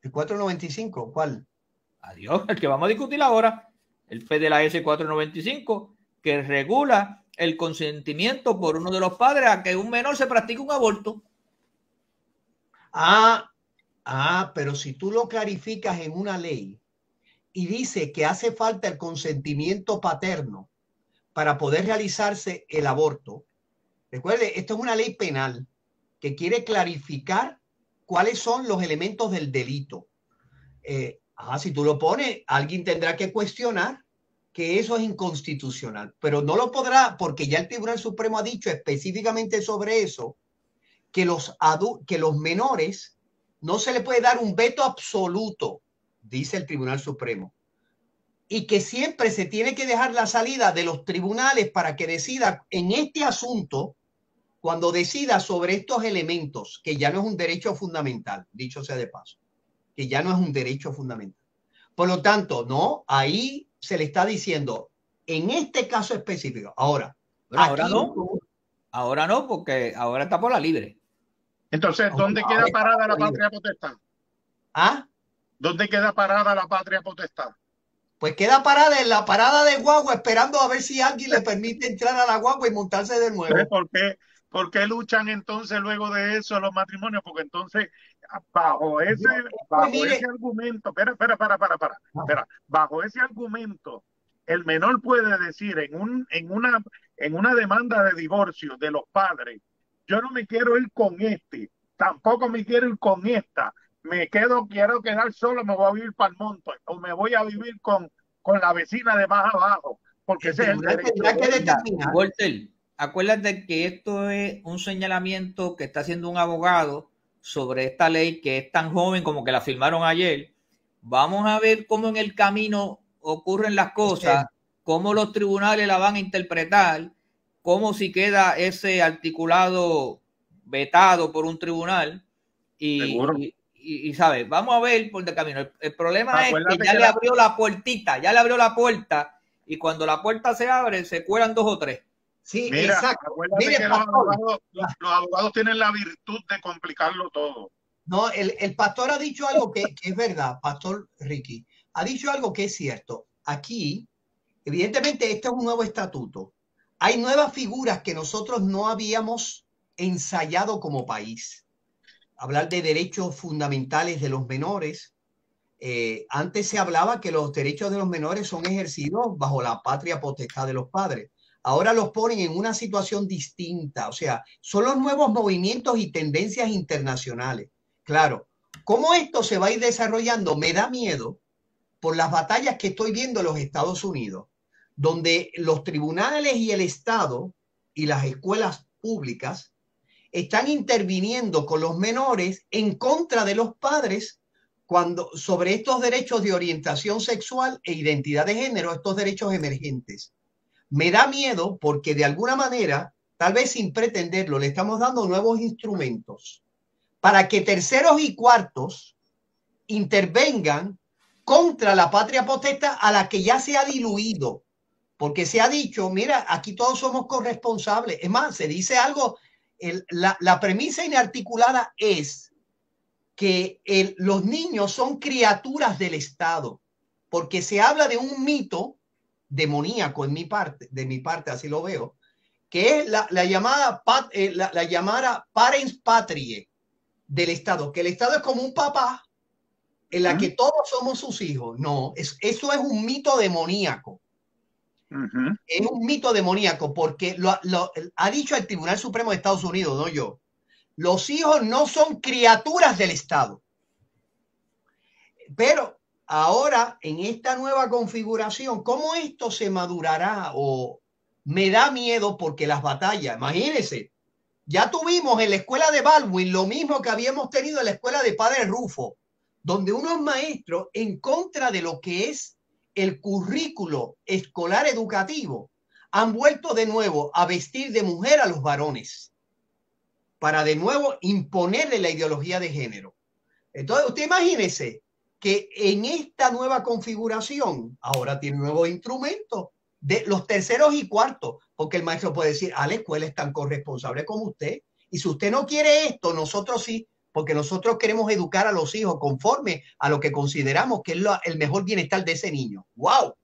el 495, ¿cuál? Adiós, el que vamos a discutir ahora, el P de la S 495, que regula el consentimiento por uno de los padres a que un menor se practique un aborto. Pero si tú lo clarificas en una ley y dice que hace falta el consentimiento paterno para poder realizarse el aborto, recuerde, esto es una ley penal que quiere clarificar cuáles son los elementos del delito. Si tú lo pones, alguien tendrá que cuestionar que eso es inconstitucional, pero no lo podrá, porque ya el Tribunal Supremo ha dicho específicamente sobre eso, que los menores no se le puede dar un veto absoluto, dice el Tribunal Supremo, y que siempre se tiene que dejar la salida de los tribunales para que decida en este asunto, cuando decida sobre estos elementos, que ya no es un derecho fundamental, dicho sea de paso, que ya no es un derecho fundamental. Por lo tanto, no, ahí se le está diciendo, en este caso específico. Ahora, bueno, ahora no, porque ahora está por la libre. Entonces, ¿dónde queda parada la patria potestad? ¿Dónde queda parada la patria potestad? Pues queda parada en la parada de guagua, esperando a ver si alguien le permite entrar a la guagua y montarse de nuevo. ¿Por qué luchan entonces luego de eso los matrimonios? Porque entonces, bajo ese argumento, espera, bajo ese argumento, el menor puede decir en una demanda de divorcio de los padres, yo no me quiero ir con este, tampoco me quiero ir con esta, quiero quedar solo, me voy a vivir para el monte, o me voy a vivir con la vecina de más abajo, porque ese es el derecho. Walter, acuérdate que esto es un señalamiento que está haciendo un abogado sobre esta ley que es tan joven como que la firmaron ayer. Vamos a ver cómo en el camino ocurren las cosas, cómo los tribunales la van a interpretar, cómo si queda ese articulado vetado por un tribunal y ¿sabes? Vamos a ver por el camino. El problema es que ya le abrió la puerta y cuando la puerta se abre se cuelan 2 o 3. Sí, mira, exacto. Acuérdate que los abogados tienen la virtud de complicarlo todo. No, el pastor ha dicho algo que es verdad, Pastor Ricky. Ha dicho algo que es cierto. Aquí, evidentemente, este es un nuevo estatuto. Hay nuevas figuras que nosotros no habíamos ensayado como país. Hablar de derechos fundamentales de los menores. Antes se hablaba que los derechos de los menores son ejercidos bajo la patria potestad de los padres. Ahora los ponen en una situación distinta. O sea, son los nuevos movimientos y tendencias internacionales. Claro, ¿cómo esto se va a ir desarrollando? Me da miedo por las batallas que estoy viendo en los Estados Unidos, donde los tribunales y el Estado y las escuelas públicas están interviniendo con los menores en contra de los padres sobre estos derechos de orientación sexual e identidad de género, estos derechos emergentes. Me da miedo porque de alguna manera, tal vez sin pretenderlo, le estamos dando nuevos instrumentos para que terceros y cuartos intervengan contra la patria potestad a la que ya se ha diluido, porque se ha dicho, mira, aquí todos somos corresponsables. Es más, se dice algo, la premisa inarticulada es que los niños son criaturas del Estado, porque se habla de un mito demoníaco de mi parte, así lo veo, que es la llamada parens patriae del Estado, que el Estado es como un papá en la que todos somos sus hijos. No, eso es un mito demoníaco. Es un mito demoníaco porque lo ha dicho el Tribunal Supremo de Estados Unidos, no yo. Los hijos no son criaturas del Estado. Pero ahora, en esta nueva configuración, ¿cómo esto se madurará? O me da miedo porque las batallas, imagínense, ya tuvimos en la escuela de Baldwin lo mismo que habíamos tenido en la escuela de Padre Rufo, donde unos maestros en contra de lo que es el currículo escolar educativo han vuelto de nuevo a vestir de mujer a los varones para de nuevo imponerle la ideología de género. Entonces, usted imagínese que en esta nueva configuración ahora tiene nuevos instrumentos de los terceros y cuartos, porque el maestro puede decir, a la escuela es tan corresponsable como usted, y si usted no quiere esto, nosotros sí, porque nosotros queremos educar a los hijos conforme a lo que consideramos que es el mejor bienestar de ese niño. ¡Wow!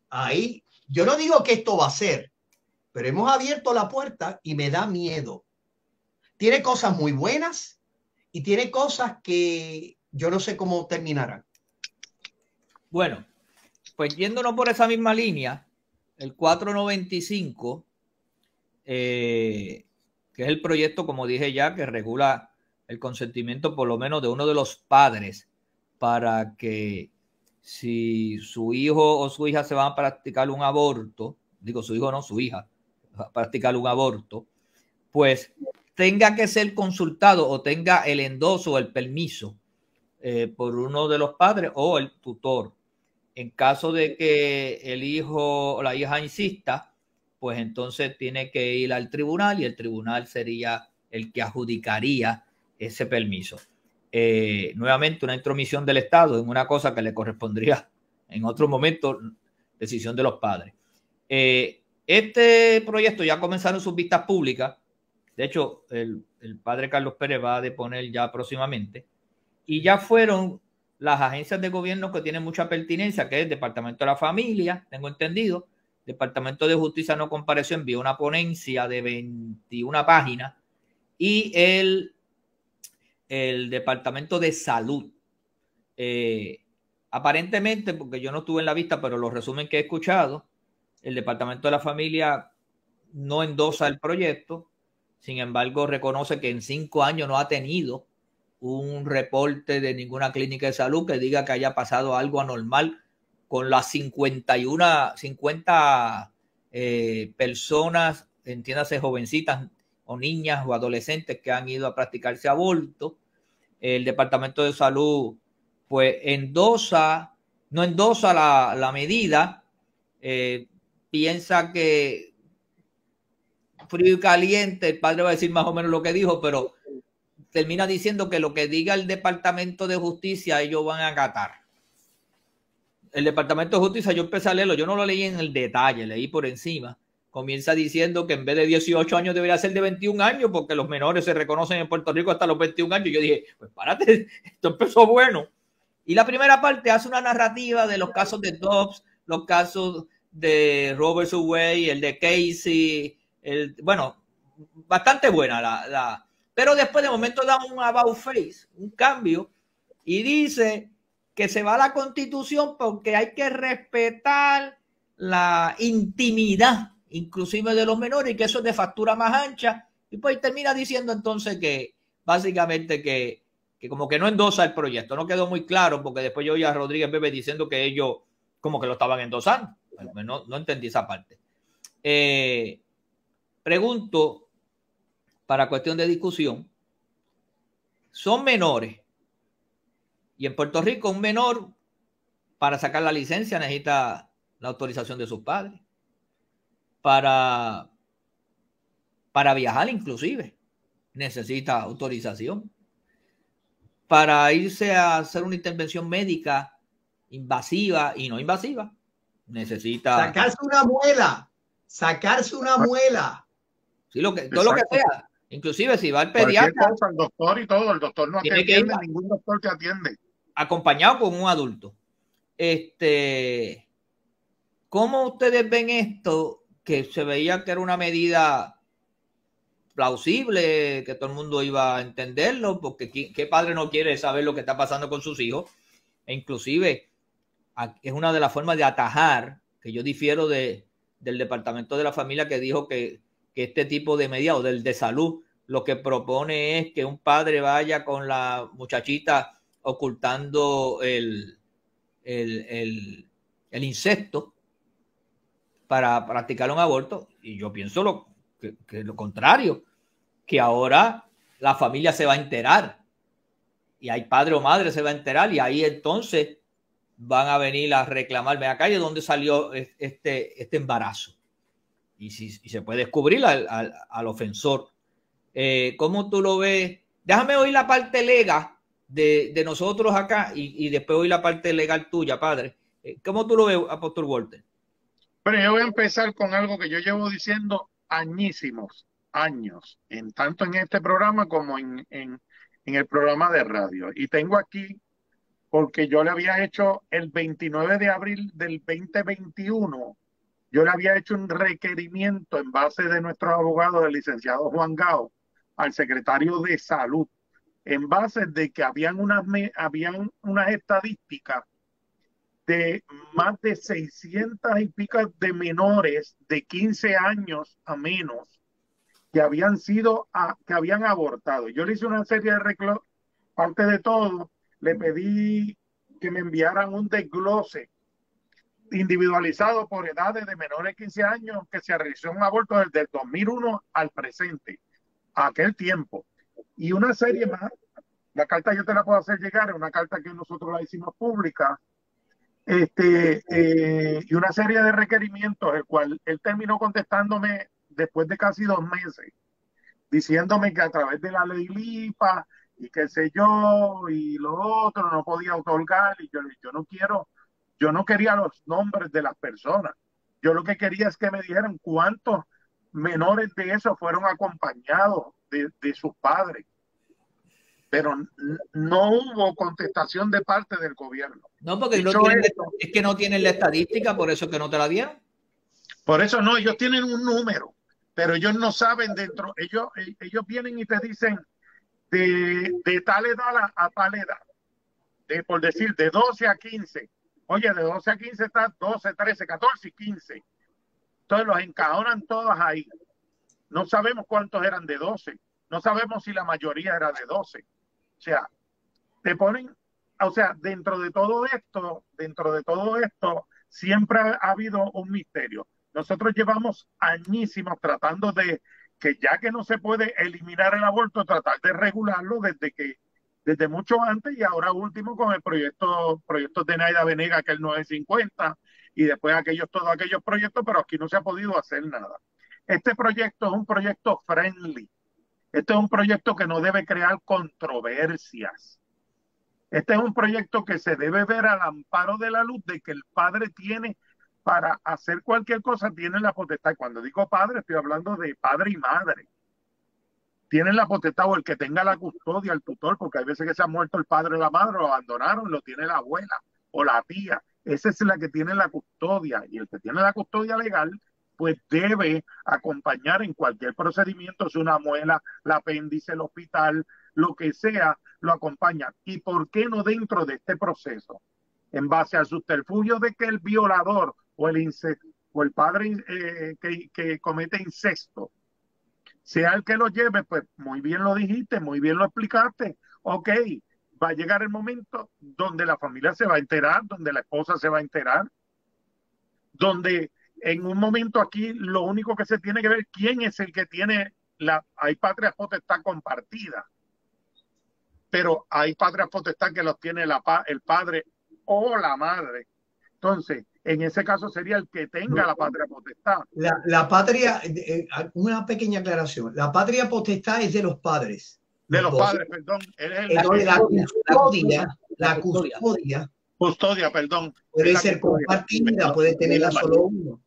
Ahí, yo no digo que esto va a ser, pero hemos abierto la puerta y me da miedo. Tiene cosas muy buenas y tiene cosas que yo no sé cómo terminarán. Bueno, pues yéndonos por esa misma línea, el 495, que es el proyecto, como dije ya, que regula el consentimiento por lo menos de uno de los padres para que si su hijo o su hija se van a practicar un aborto, digo su hijo no, su hija, va a practicar un aborto, pues tenga que ser consultado o tenga el endoso o el permiso por uno de los padres o el tutor. En caso de que el hijo o la hija insista, pues entonces tiene que ir al tribunal y el tribunal sería el que adjudicaría ese permiso. Nuevamente una intromisión del Estado en una cosa que le correspondría en otro momento, decisión de los padres. Este proyecto ya comenzaron sus vistas públicas. De hecho, el padre Carlos Pérez va a deponer ya próximamente. Y ya fueron las agencias de gobierno que tienen mucha pertinencia, que es el Departamento de la Familia, tengo entendido. Departamento de Justicia no compareció, envió una ponencia de 21 páginas. Y el Departamento de Salud. Aparentemente, porque yo no estuve en la vista, pero los resumen que he escuchado, el Departamento de la Familia no endosa el proyecto. Sin embargo, reconoce que en 5 años no ha tenido un reporte de ninguna clínica de salud que diga que haya pasado algo anormal con las 50 personas, entiéndase jovencitas o niñas o adolescentes que han ido a practicarse aborto. El Departamento de Salud pues no endosa la medida, piensa que frío y caliente, el padre va a decir más o menos lo que dijo, pero termina diciendo que lo que diga el Departamento de Justicia ellos van a acatar. El Departamento de Justicia, yo empecé a leerlo, yo no lo leí en el detalle, leí por encima. Comienza diciendo que en vez de 18 años debería ser de 21 años porque los menores se reconocen en Puerto Rico hasta los 21 años. Yo dije, pues párate, esto empezó bueno. Y la primera parte hace una narrativa de los casos de Dobbs, los casos de Robert Subway, el de Casey, bueno, bastante buena pero después de momento da un about face, un cambio, y dice que se va a la Constitución porque hay que respetar la intimidad, inclusive de los menores, y que eso es de factura más ancha, y pues termina diciendo entonces que básicamente que como que no endosa el proyecto. No quedó muy claro porque después yo oí a Rodríguez Bebe diciendo que ellos como que lo estaban endosando. No entendí esa parte. Pregunto, para cuestión de discusión, son menores y en Puerto Rico un menor para sacar la licencia necesita la autorización de sus padres, para viajar inclusive necesita autorización, para irse a hacer una intervención médica invasiva y no invasiva necesita sacarse una muela, sí, todo lo que sea. Inclusive si va al pediatra, cosa, el doctor y todo, el doctor no tiene atiende, ningún doctor te atiende. Acompañado con un adulto. ¿Cómo ustedes ven esto? Que se veía que era una medida plausible, que todo el mundo iba a entenderlo, porque ¿qué padre no quiere saber lo que está pasando con sus hijos? E inclusive es una de las formas de atajar, que yo difiero del Departamento de la Familia que dijo que este tipo de medidas o del de salud lo que propone es que un padre vaya con la muchachita ocultando el incesto para practicar un aborto, y yo pienso que lo contrario, que ahora la familia se va a enterar, y hay padre o madre se va a enterar, y ahí entonces van a venir a reclamarme acá, ¿de dónde salió este embarazo? Y se puede descubrir al ofensor. ¿Cómo tú lo ves? Déjame oír la parte legal de nosotros acá y después oír la parte legal tuya, padre. ¿Cómo tú lo ves, Apóstol Walter? Pero yo voy a empezar con algo que yo llevo diciendo añísimos años, tanto en este programa como en el programa de radio. Y tengo aquí, porque yo le había hecho el 29 de abril del 2021, yo le había hecho un requerimiento en base de nuestros abogados, el licenciado Juan Gao, al secretario de Salud, en base de que habían unas estadísticas de más de 600 y pico de menores de 15 años a menos que habían abortado. Yo le hice una serie de reclamos, parte de todo, le pedí que me enviaran un desglose individualizado por edades de menores de 15 años que se realizó un aborto desde el 2001 al presente, a aquel tiempo. Y una serie más, la carta yo te la puedo hacer llegar, es una carta que nosotros la hicimos pública, y una serie de requerimientos, el cual él terminó contestándome después de casi 2 meses, diciéndome que a través de la ley LIPA y qué sé yo, y lo otro, no podía otorgar, y yo no quería los nombres de las personas. Yo lo que quería es que me dijeran cuántos menores de esos fueron acompañados de sus padres. Pero no hubo contestación de parte del gobierno. No, porque es que no tienen la estadística, por eso que no te la dieron. Por eso no, ellos tienen un número, pero ellos no saben dentro, ellos vienen y te dicen de tal edad a tal edad, por decir, de 12 a 15. Oye, de 12 a 15 está 12, 13, 14 y 15. Entonces los encajonan todas ahí. No sabemos cuántos eran de 12. No sabemos si la mayoría era de 12. O sea, te ponen, o sea, dentro de todo esto, siempre ha habido un misterio. Nosotros llevamos añísimos tratando de que ya que no se puede eliminar el aborto, tratar de regularlo desde mucho antes, y ahora último con el proyecto de Naida Venega, que es el 950, y después todos aquellos proyectos, pero aquí no se ha podido hacer nada. Este proyecto es un proyecto friendly. Este es un proyecto que no debe crear controversias. Este es un proyecto que se debe ver al amparo de la luz de que el padre tiene para hacer cualquier cosa, tiene la potestad. Cuando digo padre, estoy hablando de padre y madre. Tienen la potestad, o el que tenga la custodia, el tutor, porque hay veces que se ha muerto el padre o la madre, lo abandonaron, lo tiene la abuela o la tía. Esa es la que tiene la custodia, y el que tiene la custodia legal pues debe acompañar en cualquier procedimiento, si una muela, el apéndice, el hospital, lo que sea, lo acompaña. ¿Y por qué no dentro de este proceso? En base al subterfugio de que el violador o el padre que comete incesto sea el que lo lleve, pues muy bien lo dijiste, muy bien lo explicaste. Ok, va a llegar el momento donde la familia se va a enterar, donde la esposa se va a enterar, donde en un momento aquí lo único que se tiene que ver quién es el que tiene hay patria potestad compartida, pero hay patria potestad que los tiene el padre o la madre. Entonces, en ese caso sería el que tenga la patria potestad. La patria, una pequeña aclaración, la patria potestad es de los padres. De los padres, perdón. La custodia, perdón. Puede ser compartida, puede tenerla solo uno.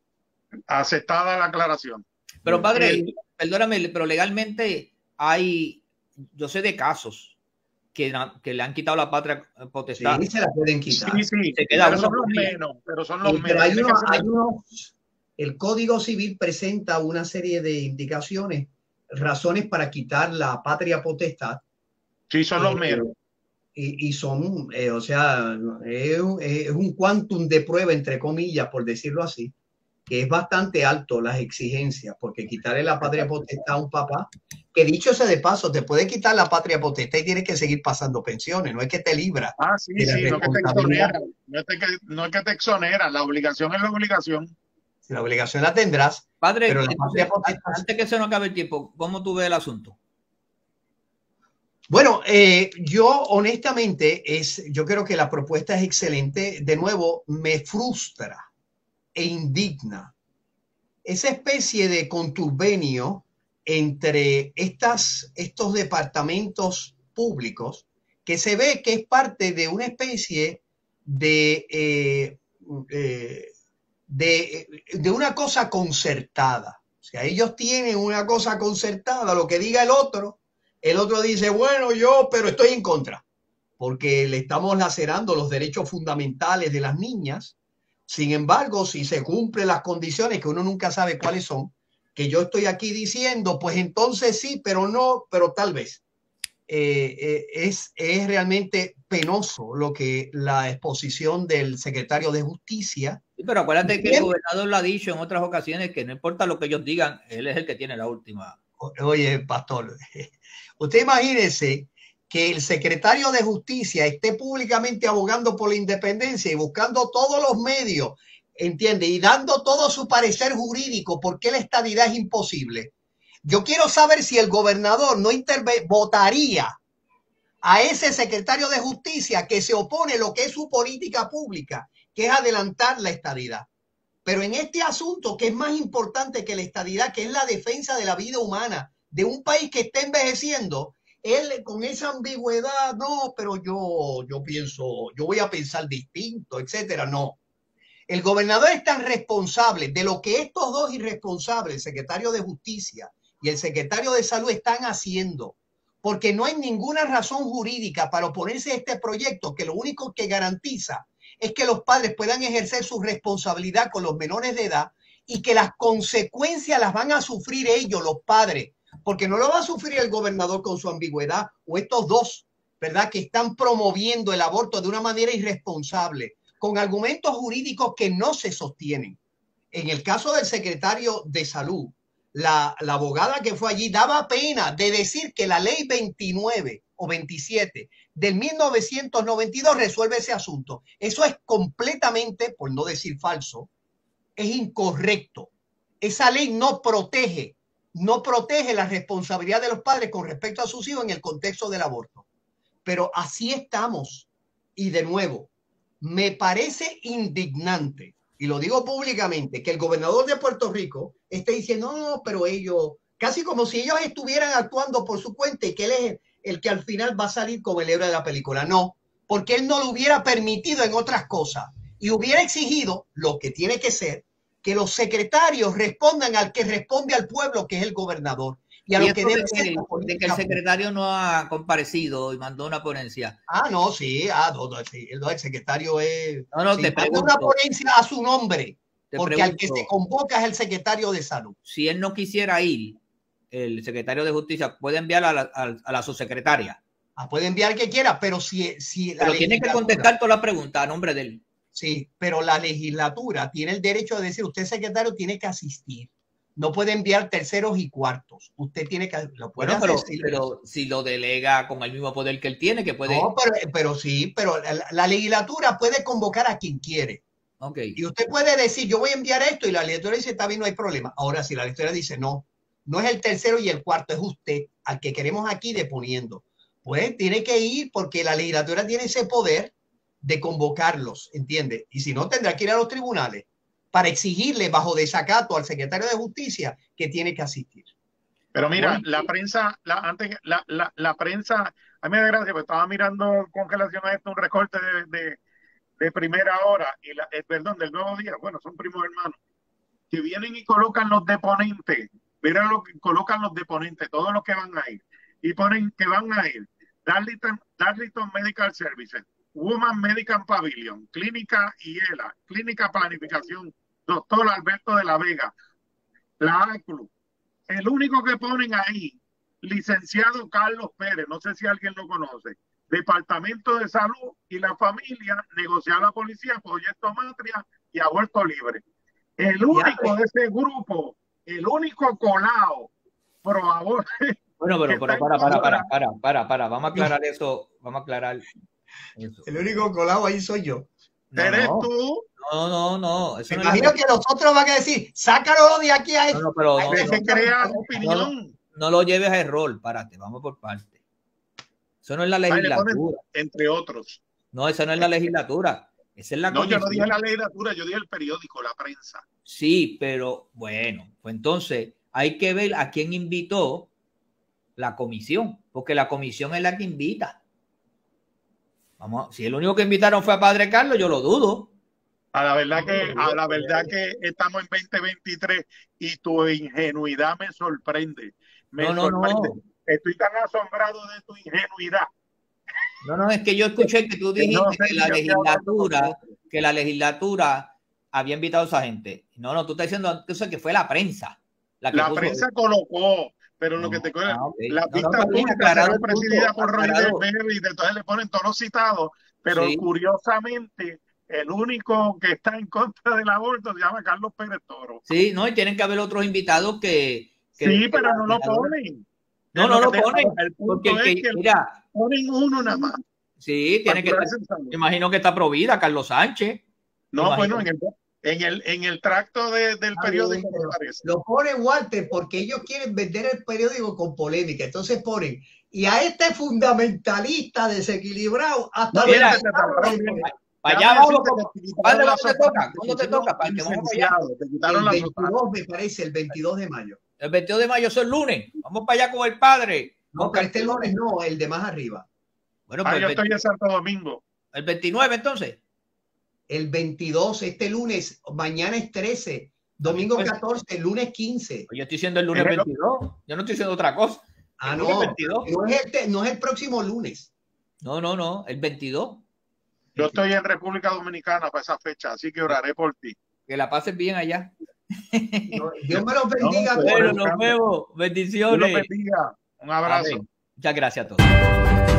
Aceptada la aclaración. Pero padre, perdóname, pero legalmente yo sé de casos que le han quitado la patria potestad. Sí, se la pueden quitar. Sí, se queda pero son los menos, pero son los menos. El Código Civil presenta una serie de indicaciones, razones para quitar la patria potestad. Sí, son los menos. Y son, o sea, es un quantum de prueba, entre comillas, por decirlo así, que es bastante alto las exigencias, porque quitarle la patria potestad a un papá, que dicho sea de paso, te puede quitar la patria potestad y tienes que seguir pasando pensiones, no es que te libra Sí, de la sí, no que te responsabilidad. exonera, no es que te exonera, la obligación es la obligación. Si la obligación la tendrás, Padre, pero la entonces, patria potestad... antes que se nos acabe el tiempo, ¿cómo tú ves el asunto? Bueno, yo honestamente, yo creo que la propuesta es excelente. De nuevo, me frustra e indigna esa especie de conturbio entre estos departamentos públicos que se ve que es parte de una especie de, de una cosa concertada. O sea, ellos tienen una cosa concertada, lo que diga el otro dice, bueno, pero estoy en contra, porque le estamos lacerando los derechos fundamentales de las niñas. Sin embargo, si se cumplen las condiciones, que uno nunca sabe cuáles son, que yo estoy aquí diciendo, pues entonces sí, pero no, pero tal vez. Es realmente penoso lo que la exposición del secretario de Justicia. Sí, pero acuérdate que el gobernador lo ha dicho en otras ocasiones, que no importa lo que ellos digan, él es el que tiene la última. Oye, pastor, usted imagínese que el secretario de Justicia esté públicamente abogando por la independencia y buscando todos los medios, ¿entiende? Y dando todo su parecer jurídico porque la estadidad es imposible. Yo quiero saber si el gobernador no votaría a ese secretario de Justicia que se opone a lo que es su política pública, que es adelantar la estadidad. Pero en este asunto, que es más importante que la estadidad, que es la defensa de la vida humana de un país que está envejeciendo, él con esa ambigüedad, no, pero yo pienso, yo voy a pensar distinto, etcétera, no. El gobernador es tan responsable de lo que estos dos irresponsables, el secretario de Justicia y el secretario de Salud, están haciendo, porque no hay ninguna razón jurídica para oponerse a este proyecto, que lo único que garantiza es que los padres puedan ejercer su responsabilidad con los menores de edad y que las consecuencias las van a sufrir ellos, los padres, porque no lo va a sufrir el gobernador con su ambigüedad o estos dos, ¿verdad? Que están promoviendo el aborto de una manera irresponsable, con argumentos jurídicos que no se sostienen. En el caso del secretario de Salud, la abogada que fue allí daba pena de decir que la ley 29 o 27 del 1992 resuelve ese asunto. Eso es completamente, por no decir falso, es incorrecto. Esa ley no protege la responsabilidad de los padres con respecto a sus hijos en el contexto del aborto. Pero así estamos. Y de nuevo, me parece indignante, y lo digo públicamente, que el gobernador de Puerto Rico esté diciendo, no, pero ellos, casi como si ellos estuvieran actuando por su cuenta y que él es el que al final va a salir como el héroe de la película. No, porque él no lo hubiera permitido en otras cosas y hubiera exigido lo que tiene que ser, que los secretarios respondan al que responde al pueblo, que es el gobernador. Y a lo que debe ser de que el secretario no ha comparecido y mandó una ponencia. No, sí, el secretario es... No, sí, te pregunto. una ponencia a su nombre, porque pregunto, al que se convoca es el secretario de Salud. Si él no quisiera ir, el secretario de Justicia puede enviar a la subsecretaria. Puede enviar que quiera, pero si pero tiene que contestar toda la pregunta a nombre de él. Sí, pero la legislatura tiene el derecho de decir, usted secretario tiene que asistir. No puede enviar terceros y cuartos. Usted tiene que... Lo puede bueno, hacer, pero si lo delega con el mismo poder que él tiene, que puede... No, pero sí, pero la legislatura puede convocar a quien quiere. Okay. Y usted puede decir, yo voy a enviar esto, y la legislatura dice, está bien, no hay problema. Ahora, si la legislatura dice, no es el tercero y el cuarto, es usted, al que queremos aquí deponiendo, pues tiene que ir, porque la legislatura tiene ese poder de convocarlos, ¿entiende? Y si no, tendrá que ir a los tribunales para exigirle bajo desacato al secretario de Justicia que tiene que asistir. Pero mira, la prensa, la prensa, a mí me da gracia, porque estaba mirando con relación a esto un recorte de Primera Hora, perdón, del Nuevo Día, bueno, son primos hermanos, que vienen y colocan los deponentes, miren lo que colocan los deponentes, todos los que van a ir, y ponen que van a ir Darlington Medical Services, Woman Medical Pavilion, Clínica IELA, Clínica Planificación, Doctor Alberto de la Vega, la ACLU. El único que ponen ahí, licenciado Carlos Pérez, no sé si alguien lo conoce, Departamento de Salud y la Familia, negociar a la policía, proyecto Matria y aborto libre. El único de ese grupo, el único colado, por favor. Bueno, pero para, vamos a aclarar eso, vamos a aclarar eso. El único colado ahí soy yo. ¿Eres tú? No. Me imagino que los otros van a decir, sácalo de aquí a esto. No, pero se crea opinión. No lo lleves a error, párate, vamos por parte. Eso no es la legislatura. Entre otros. No, eso no es la legislatura. Esa es la comisión. Yo no dije la legislatura, yo dije el periódico, la prensa. Sí, pero bueno, pues entonces hay que ver a quién invitó la comisión, porque la comisión es la que invita. Vamos, si el único que invitaron fue a Padre Carlos, yo lo dudo. A la verdad que estamos en 2023 y tu ingenuidad me sorprende. No. Estoy tan asombrado de tu ingenuidad. No, es que yo escuché que tú dijiste que la legislatura había invitado a esa gente. No, tú estás diciendo que fue la prensa. La prensa colocó, pero lo que te acuerdas, la pista pública será presidida por Roy del Berry y entonces le ponen todos los citados, pero curiosamente el único que está en contra del aborto se llama Carlos Pérez Toro. Sí, no, y tienen que haber otros invitados que sí, pero no lo ponen. No lo ponen. El punto porque es que mira, ponen uno nada más. Sí, tiene que. Me imagino que está Provida, Carlos Sánchez. No, bueno, en el tracto del periódico me parece. Lo pone Walter porque ellos quieren vender el periódico con polémica. Entonces ponen, y a este fundamentalista desequilibrado hasta para allá vamos. ¿Cuándo te toca? ¿Cuándo te toca? Para que vamos para allá. El 22 me parece, el 22 de mayo. El 22 de mayo es el lunes. Vamos para allá con el padre. No, pero este lunes no, el de más arriba. Bueno, pues yo estoy en Santo Domingo. ¿El 29 entonces? El 22, este lunes, mañana es 13, domingo 14, lunes 15. Yo estoy diciendo el lunes 22, yo no estoy diciendo otra cosa. Ah, no, no es el próximo lunes. No, el 22. Yo estoy en República Dominicana para esa fecha, así que oraré por ti. Que la pases bien allá. Dios me los bendiga. Bueno, nos vemos. Bendiciones. Dios los bendiga. Un abrazo. Amén. Muchas gracias a todos.